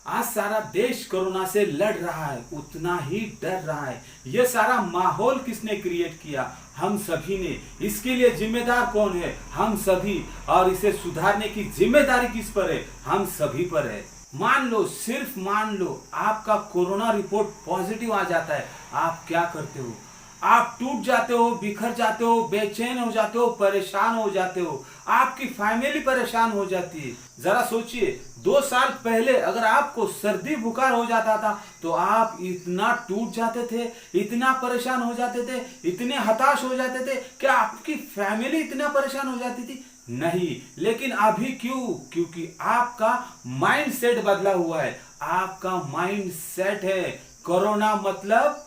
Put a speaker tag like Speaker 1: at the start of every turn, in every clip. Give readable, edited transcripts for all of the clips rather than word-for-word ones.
Speaker 1: आज सारा देश कोरोना से लड़ रहा है, उतना ही डर रहा है। ये सारा माहौल किसने क्रिएट किया? हम सभी ने। इसके लिए जिम्मेदार कौन है? हम सभी। और इसे सुधारने की जिम्मेदारी किस पर है? हम सभी पर है। मान लो, सिर्फ मान लो, आपका कोरोना रिपोर्ट पॉजिटिव आ जाता है, आप क्या करते हो? आप टूट जाते हो, बिखर जाते हो, बेचैन हो जाते हो, परेशान हो जाते हो, आपकी फैमिली परेशान हो जाती है। जरा सोचिए, 2 साल पहले अगर आपको सर्दी बुखार हो जाता था तो आप इतना टूट जाते थे, इतना परेशान हो जाते थे, इतने हताश हो जाते थे। क्या आपकी फैमिली इतना परेशान हो जाती थी? नहीं। लेकिन अभी क्यों? क्योंकि आपका माइंड सेट बदला हुआ है। आपका माइंड सेट है कोरोना मतलब।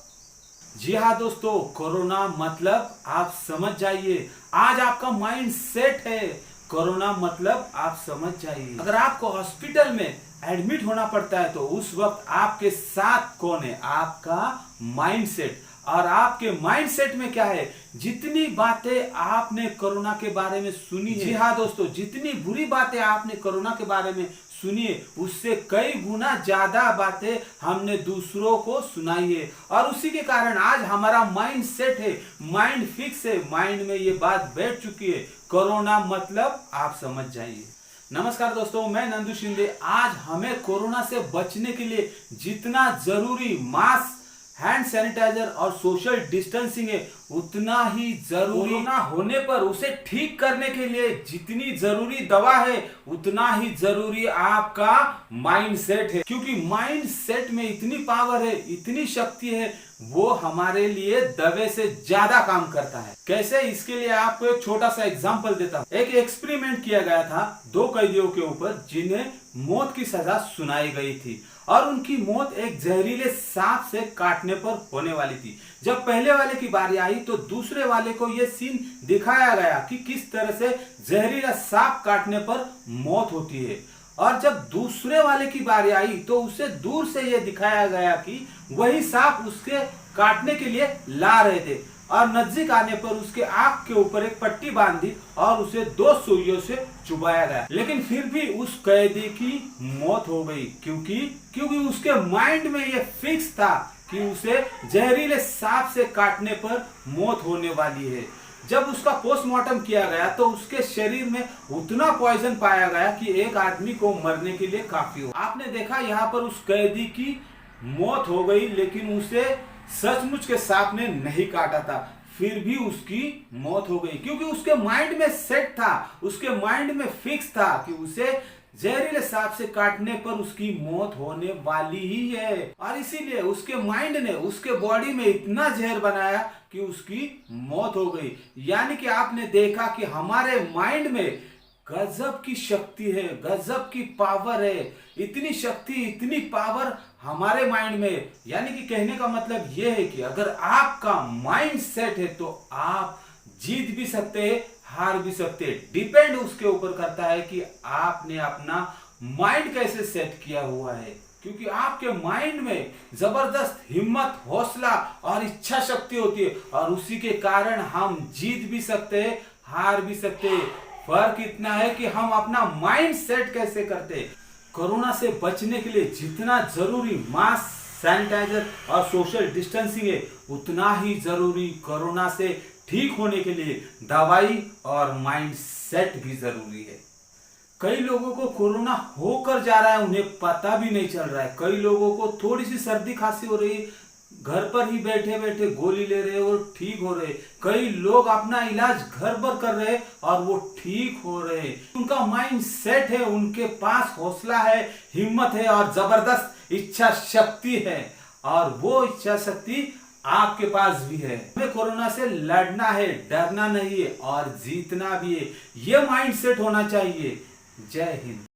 Speaker 1: जी हाँ दोस्तों, कोरोना मतलब आप समझ जाइए। आज आपका माइंड सेट है कोरोना मतलब, आप समझ जाइए। अगर आपको हॉस्पिटल में एडमिट होना पड़ता है तो उस वक्त आपके साथ कौन है? आपका माइंड सेट। और आपके माइंड सेट में क्या है? जितनी बातें आपने कोरोना के बारे में सुनी है, जी हाँ दोस्तों, जितनी बुरी बातें आपने कोरोना के बारे में सुनिए, उससे कई गुना ज्यादा बातें हमने दूसरों को सुनाई है। और उसी के कारण आज हमारा माइंड सेट है, माइंड फिक्स है, माइंड में ये बात बैठ चुकी है कोरोना मतलब, आप समझ जाइए। नमस्कार दोस्तों, मैं नंदू शिंदे। आज हमें कोरोना से बचने के लिए जितना जरूरी मास्क, हैंड सैनिटाइजर और सोशल डिस्टेंसिंग है, उतना ही जरूरी कोरोना होने पर उसे ठीक करने के लिए जितनी जरूरी दवा है, उतना ही जरूरी आपका माइंड सेट है। क्योंकि माइंड सेट में इतनी पावर है, इतनी शक्ति है, वो हमारे लिए दवे से ज्यादा काम करता है। कैसे? इसके लिए आपको एक छोटा सा एग्जांपल देता हूं। एक एक्सपेरिमेंट किया गया था 2 कैदियों के ऊपर जिन्हें मौत की सजा सुनाई गई थी, और उनकी मौत एक जहरीले सांप से काटने पर होने वाली थी। जब पहले वाले की बारी आई तो दूसरे वाले को यह सीन दिखाया गया कि किस तरह से जहरीला सांप काटने पर मौत होती है। और जब दूसरे वाले की बारी आई तो उसे दूर से यह दिखाया गया कि वही सांप उसके काटने के लिए ला रहे थे, और नजदीक आने पर उसके आंख के ऊपर एक पट्टी बांध दी और उसे 2 सुइयों से चुभाया गया। लेकिन फिर भी उस कैदी की मौत हो गई। क्योंकि उसके माइंड में यह फिक्स था कि उसे जहरीले सांप से काटने पर मौत होने वाली है। जब उसका पोस्टमार्टम किया गया तो उसके शरीर में उतना पॉइजन पाया गया कि एक आदमी को मरने के लिए काफी हो। आपने देखा यहाँ पर उस कैदी की मौत हो गई, लेकिन उसे सचमुच के सांप ने नहीं काटा था, फिर भी उसकी मौत हो गई। क्योंकि उसके माइंड में सेट था, उसके माइंड में फिक्स था कि उसे जहरीले सांप से काटने पर उसकी मौत होने वाली ही है। और इसीलिए उसके माइंड ने उसके बॉडी में इतना जहर बनाया कि उसकी मौत हो गई। यानी कि आपने देखा कि हमारे माइंड में गजब की शक्ति है, गजब की पावर है। इतनी शक्ति, इतनी पावर हमारे माइंड में। यानी कि कहने का मतलब यह है कि अगर आपका माइंड सेट है तो आप जीत भी सकते हैं, हार भी सकते हैं। डिपेंड उसके ऊपर करता है कि आपने अपना माइंड कैसे सेट किया हुआ है। क्योंकि आपके माइंड में जबरदस्त हिम्मत, हौसला और इच्छा शक्ति होती है, और उसी के कारण हम जीत भी सकते हैं, हार भी सकते हैं। फर्क इतना है कि हम अपना माइंड सेट कैसे करते हैं। कोरोना से बचने के लिए जितना जरूरी मास्क, सैनिटाइजर और सोशल डिस्टेंसिंग है, उतना ही जरूरी कोरोना से ठीक होने के लिए दवाई और माइंड सेट भी जरूरी है। कई लोगों को कोरोना होकर जा रहा है, उन्हें पता भी नहीं चल रहा है। कई लोगों को थोड़ी सी सर्दी खांसी हो रही है, घर पर ही बैठे बैठे गोली ले रहे और ठीक हो रहे। कई लोग अपना इलाज घर पर कर रहे और वो ठीक हो रहे। उनका माइंड सेट है, उनके पास हौसला है, हिम्मत है और जबरदस्त इच्छा शक्ति है। और वो इच्छा शक्ति आपके पास भी है। हमें कोरोना से लड़ना है, डरना नहीं है और जीतना भी है। ये माइंड सेट होना चाहिए। जय हिंद।